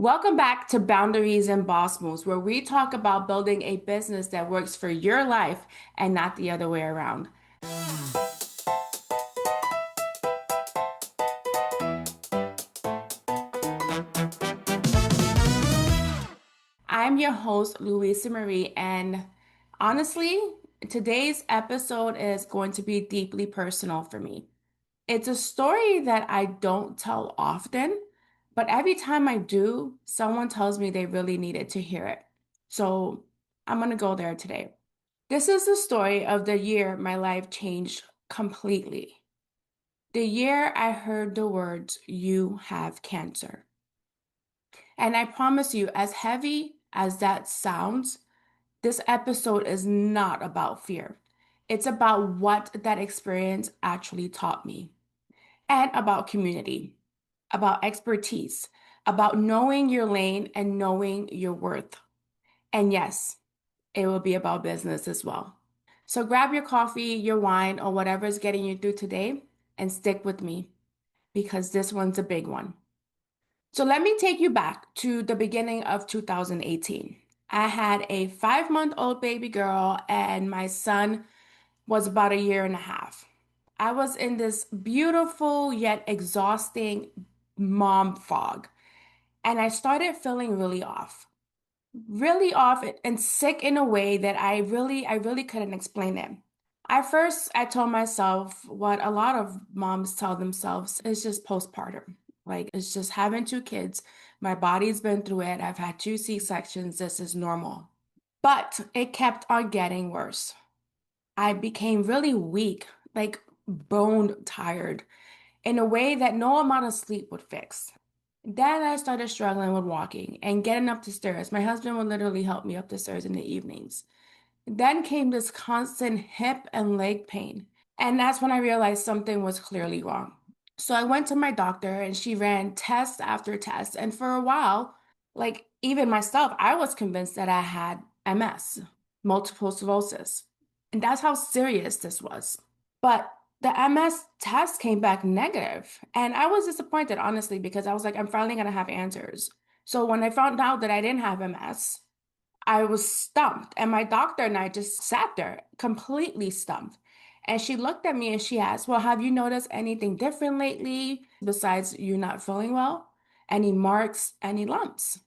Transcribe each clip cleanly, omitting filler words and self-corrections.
Welcome back to Boundaries and Boss Moves, where we talk about building a business that works for your life and not the other way around. I'm your host, Louisa Marie, and honestly, today's episode is going to be deeply personal for me. It's a story that I don't tell often, but every time I do, someone tells me they really needed to hear it. So I'm going to go there today. This is the story of the year my life changed completely. The year I heard the words, "You have cancer." And I promise you, as heavy as that sounds, this episode is not about fear. It's about what that experience actually taught me, and about community, about expertise, about knowing your lane and knowing your worth. And yes, it will be about business as well. So grab your coffee, your wine, or whatever is getting you through today and stick with me because this one's a big one. So let me take you back to the beginning of 2018. I had a 5-month-old baby girl, and my son was about a year and a half. I was in this beautiful yet exhausting mom fog, and I started feeling really off and sick in a way that I really couldn't explain it. At first, I told myself what a lot of moms tell themselves is just postpartum. Like, it's just having two kids. My body's been through it. I've had two C-sections. This is normal. But it kept on getting worse. I became really weak, like bone tired, in a way that no amount of sleep would fix. Then I started struggling with walking and getting up the stairs. My husband would literally help me up the stairs in the evenings. Then came this constant hip and leg pain. And that's when I realized something was clearly wrong. So I went to my doctor and she ran test after test. And for a while, like even myself, I was convinced that I had MS, multiple sclerosis. And that's how serious this was. But the MS test came back negative, and I was disappointed, honestly, because I was like, I'm finally gonna have answers. So when I found out that I didn't have MS, I was stumped. And my doctor and I just sat there, completely stumped. And she looked at me and she asked, "Well, have you noticed anything different lately besides you not feeling well? Any marks, any lumps?"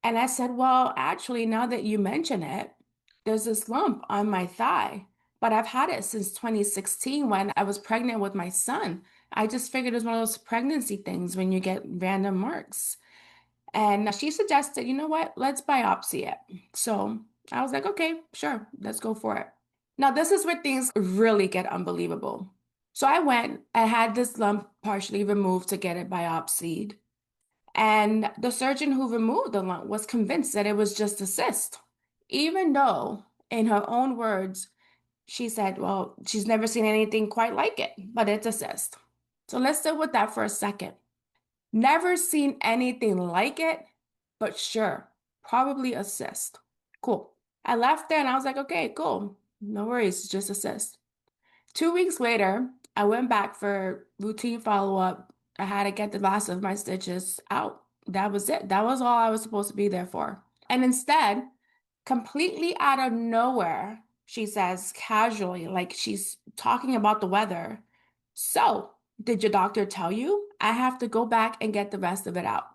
And I said, "Well, actually, now that you mention it, there's this lump on my thigh, but I've had it since 2016 when I was pregnant with my son. I just figured it was one of those pregnancy things when you get random marks." And she suggested, "You know what? Let's biopsy it." So I was like, "Okay, sure, let's go for it." Now, this is where things really get unbelievable. So I went, I had this lump partially removed to get it biopsied. And the surgeon who removed the lump was convinced that it was just a cyst, even though, in her own words, she said, well, she's never seen anything quite like it, but it's a cyst. So let's sit with that for a second. Never seen anything like it, but sure, probably a cyst. Cool. I left there and I was like, okay, cool. No worries, it's just a cyst. 2 weeks later, I went back for routine follow-up. I had to get the last of my stitches out. That was it. That was all I was supposed to be there for. And instead, completely out of nowhere, she says casually, like she's talking about the weather. "So, did your doctor tell you? I have to go back and get the rest of it out."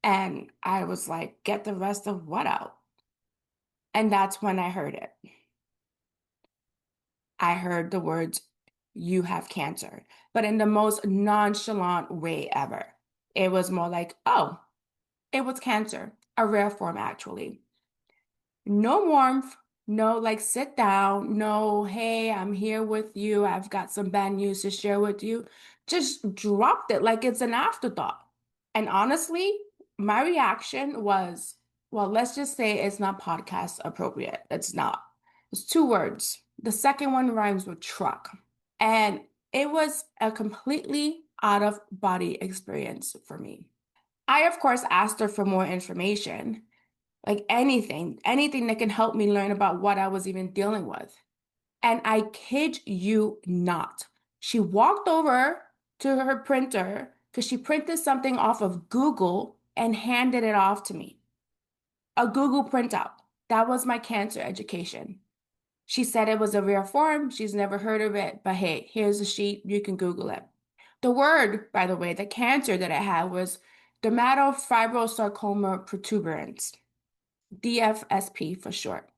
And I was like, "Get the rest of what out?" And that's when I heard it. I heard the words, "You have cancer," but in the most nonchalant way ever. It was more like, "Oh, it was cancer, a rare form, actually." No warmth, no like sit down, no, "Hey, I'm here with you. I've got some bad news to share with you." Just dropped it like it's an afterthought. And honestly, my reaction was, well, let's just say it's not podcast appropriate. It's not. It's two words. The second one rhymes with truck. And it was a completely out of body experience for me. I, of course, asked her for more information, like anything that can help me learn about what I was even dealing with. And I kid you not, she walked over to her printer because she printed something off of Google and handed it off to me. A Google printout. That was my cancer education. She said it was a rare form. She's never heard of it, but hey, here's a sheet. You can Google it. The word, by the way, the cancer that I had was dermatofibrosarcoma protuberans, DFSP for short.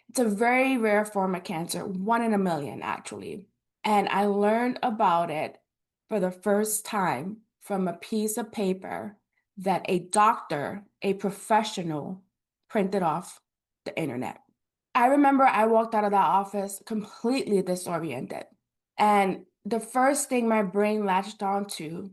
It's a very rare form of cancer, 1 in a million, actually. And I learned about it for the first time from a piece of paper that a doctor, a professional, printed off the internet. I remember I walked out of that office completely disoriented. And the first thing my brain latched onto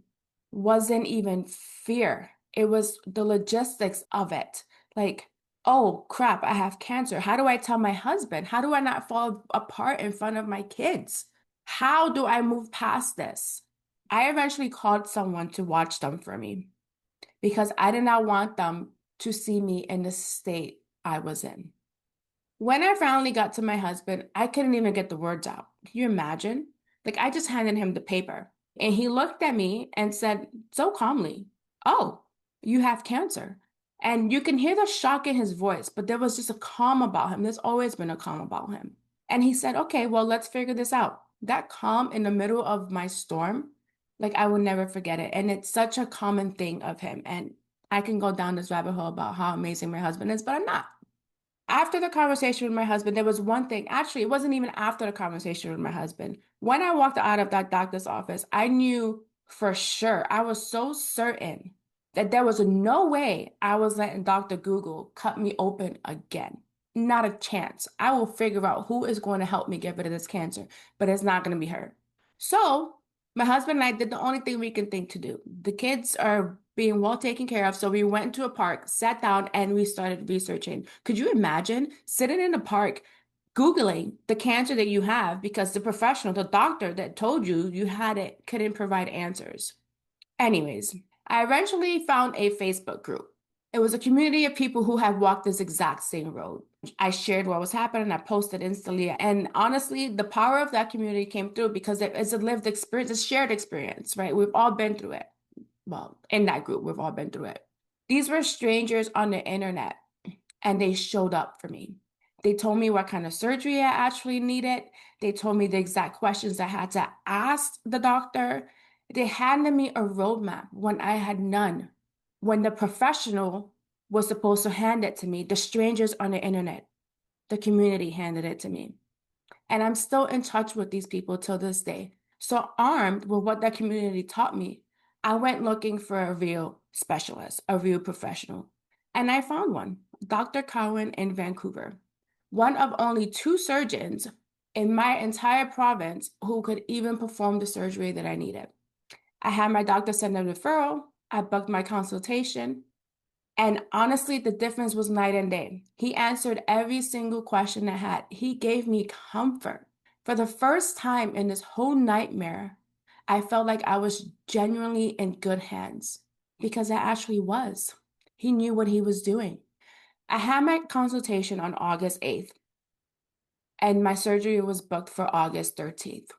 wasn't even fear. It was the logistics of it. Like, oh crap, I have cancer. How do I tell my husband? How do I not fall apart in front of my kids? How do I move past this? I eventually called someone to watch them for me because I did not want them to see me in the state I was in. When I finally got to my husband, I couldn't even get the words out. Can you imagine? Like, I just handed him the paper and he looked at me and said so calmly, "Oh, you have cancer." And you can hear the shock in his voice, but there was just a calm about him. There's always been a calm about him. And he said, "Okay, well, let's figure this out." That calm in the middle of my storm, like, I will never forget it. And it's such a common thing of him. And I can go down this rabbit hole about how amazing my husband is, but I'm not. After the conversation with my husband, there was one thing. Actually, it wasn't even after the conversation with my husband. When I walked out of that doctor's office, I knew for sure, I was so certain that there was no way I was letting Dr. Google cut me open again. Not a chance. I will figure out who is going to help me get rid of this cancer, but it's not going to be her. So, my husband and I did the only thing we can think to do. The kids are being well taken care of. So we went to a park, sat down, and we started researching. Could you imagine sitting in a park, Googling the cancer that you have because the professional, the doctor that told you you had it, couldn't provide answers? Anyways, I eventually found a Facebook group. It was a community of people who had walked this exact same road. I shared what was happening. I posted instantly. And honestly, the power of that community came through because it's a lived experience, a shared experience, right? We've all been through it. Well, in that group, we've all been through it. These were strangers on the internet, and they showed up for me. They told me what kind of surgery I actually needed. They told me the exact questions I had to ask the doctor. They handed me a roadmap when I had none. When the professional was supposed to hand it to me, the strangers on the internet, the community handed it to me. And I'm still in touch with these people till this day. So, armed with what that community taught me, I went looking for a real specialist, a real professional. And I found one, Dr. Cowan in Vancouver, one of only two surgeons in my entire province who could even perform the surgery that I needed. I had my doctor send a referral, I booked my consultation, and honestly, the difference was night and day. He answered every single question I had. He gave me comfort. For the first time in this whole nightmare, I felt like I was genuinely in good hands because I actually was. He knew what he was doing. I had my consultation on August 8th, and my surgery was booked for August 13th.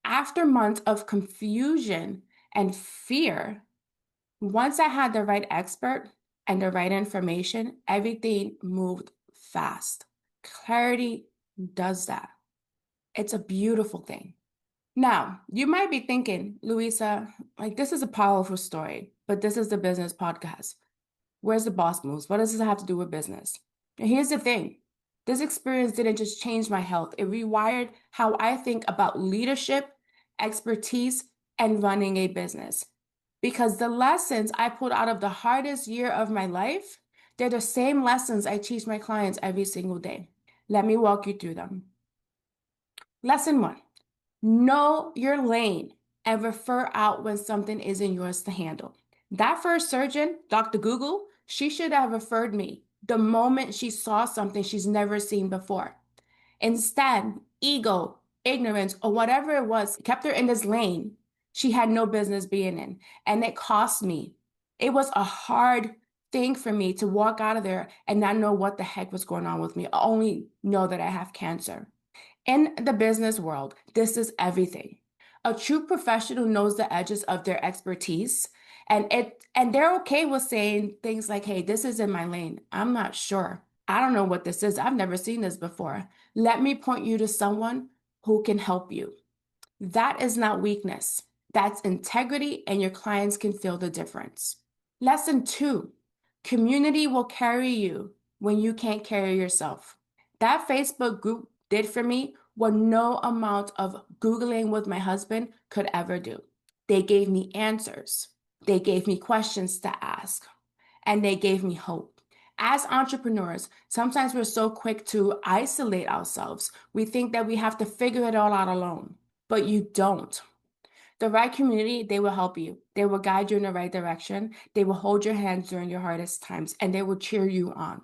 After months of confusion and fear, once I had the right expert and the right information, everything moved fast. Clarity does that. It's a beautiful thing. Now, you might be thinking, Louisa, like this is a powerful story, but this is the business podcast. Where's the boss moves? What does this have to do with business? And here's the thing. This experience didn't just change my health. It rewired how I think about leadership, expertise, and running a business. Because the lessons I pulled out of the hardest year of my life, they're the same lessons I teach my clients every single day. Let me walk you through them. Lesson one, know your lane and refer out when something isn't yours to handle. That first surgeon, Dr. Google, she should have referred me the moment she saw something she's never seen before. Instead, ego, ignorance, or whatever it was kept her in this lane she had no business being in. And it cost me. It was a hard thing for me to walk out of there and not know what the heck was going on with me. I only know that I have cancer. In the business world, this is everything. A true professional knows the edges of their expertise And they're okay with saying things like, hey, this is in my lane. I'm not sure. I don't know what this is. I've never seen this before. Let me point you to someone who can help you. That is not weakness. That's integrity, and your clients can feel the difference. Lesson two, community will carry you when you can't carry yourself. That Facebook group did for me what no amount of Googling with my husband could ever do. They gave me answers, they gave me questions to ask, and they gave me hope. As entrepreneurs, sometimes we're so quick to isolate ourselves. We think that we have to figure it all out alone, but you don't. The right community, they will help you. They will guide you in the right direction. They will hold your hands during your hardest times, and they will cheer you on.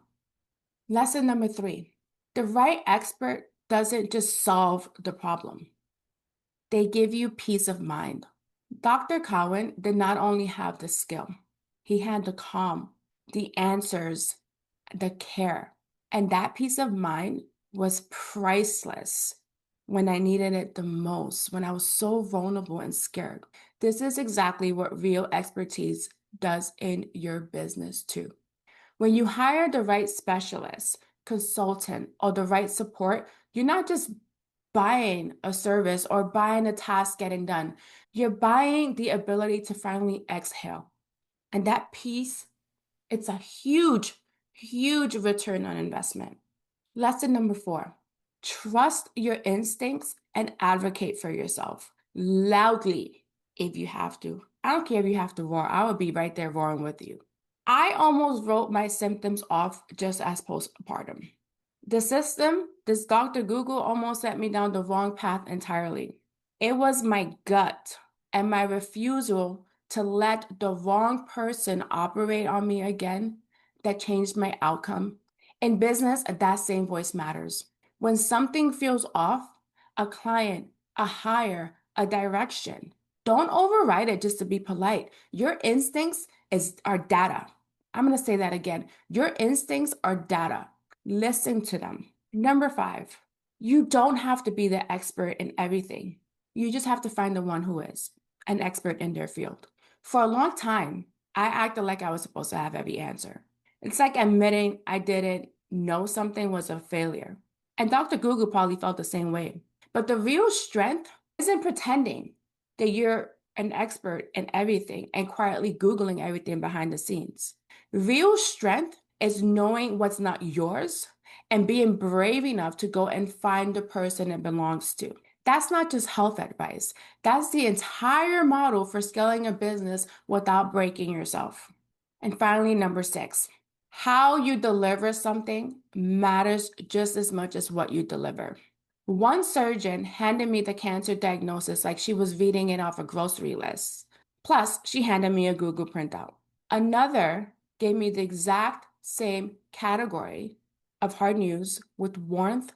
Lesson number three, the right expert doesn't just solve the problem. They give you peace of mind. Dr. Cowan did not only have the skill, he had the calm, the answers, the care. And that peace of mind was priceless when I needed it the most, when I was so vulnerable and scared. This is exactly what real expertise does in your business too. When you hire the right specialist, consultant, or the right support, you're not just buying a service or buying a task getting done. You're buying the ability to finally exhale. And that peace, it's a huge, huge return on investment. Lesson number four, trust your instincts and advocate for yourself loudly if you have to. I don't care if you have to roar, I will be right there roaring with you. I almost wrote my symptoms off just as postpartum. The system, this Dr. Google almost set me down the wrong path entirely. It was my gut and my refusal to let the wrong person operate on me again that changed my outcome. In business, that same voice matters. When something feels off, a client, a hire, a direction, don't override it just to be polite. Your instincts are data. I'm going to say that again. Your instincts are data. Listen to them. Number five, you don't have to be the expert in everything. You just have to find the one who is an expert in their field. For a long time, I acted like I was supposed to have every answer. It's like admitting I didn't know something was a failure. And Dr. Google probably felt the same way. But the real strength isn't pretending that you're an expert in everything and quietly Googling everything behind the scenes. Real strength is knowing what's not yours and being brave enough to go and find the person it belongs to. That's not just health advice. That's the entire model for scaling a business without breaking yourself. And finally, number six, how you deliver something matters just as much as what you deliver. One surgeon handed me the cancer diagnosis like she was reading it off a grocery list. Plus, she handed me a Google printout. Another gave me the exact same category of hard news with warmth,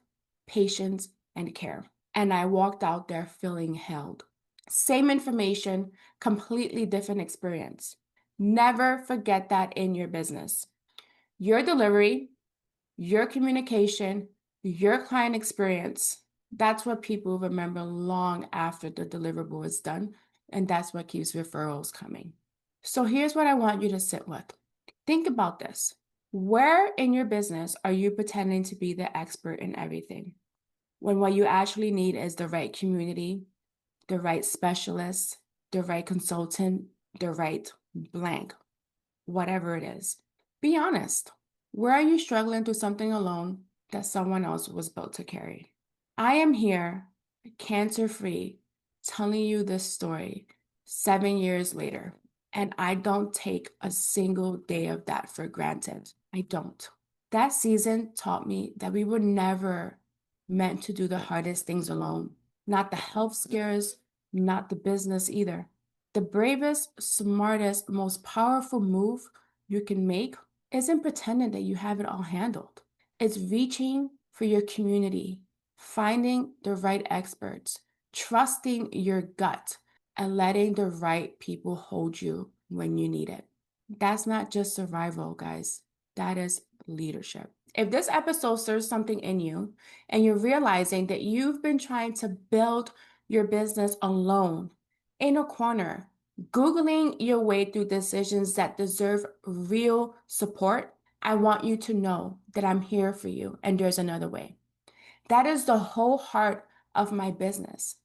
patience, and care. And I walked out there feeling held. Same information, completely different experience. Never forget that in your business. Your delivery, your communication, your client experience, that's what people remember long after the deliverable is done. And that's what keeps referrals coming. So here's what I want you to sit with. Think about this. Where in your business are you pretending to be the expert in everything, when what you actually need is the right community, the right specialist, the right consultant, the right blank, whatever it is? Be honest. Where are you struggling through something alone that someone else was built to carry? I am here, cancer-free, telling you this story 7 years later, and I don't take a single day of that for granted. I don't. That season taught me that we were never meant to do the hardest things alone. Not the health scares, not the business either. The bravest, smartest, most powerful move you can make isn't pretending that you have it all handled. It's reaching for your community, finding the right experts, trusting your gut, and letting the right people hold you when you need it. That's not just survival, guys. That is leadership. If this episode serves something in you and you're realizing that you've been trying to build your business alone in a corner, Googling your way through decisions that deserve real support, I want you to know that I'm here for you and there's another way. That is the whole heart of my business.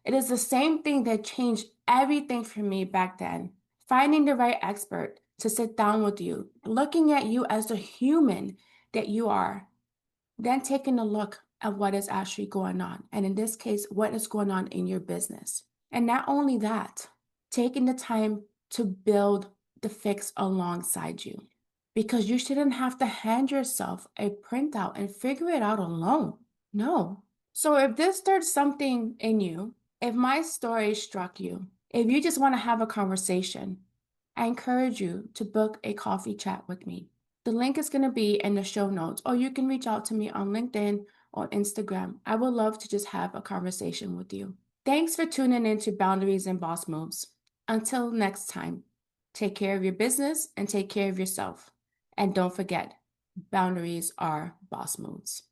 It is the same thing that changed everything for me back then. Finding the right expert to sit down with you, looking at you as the human that you are, then taking a look at what is actually going on. And in this case, what is going on in your business. And not only that, taking the time to build the fix alongside you. Because you shouldn't have to hand yourself a printout and figure it out alone. No. So if this stirred something in you, if my story struck you, if you just want to have a conversation, I encourage you to book a coffee chat with me. The link is going to be in the show notes, or you can reach out to me on LinkedIn or Instagram. I would love to just have a conversation with you. Thanks for tuning in to Boundaries and Boss Moves. Until next time, take care of your business and take care of yourself. And don't forget, boundaries are boss moves.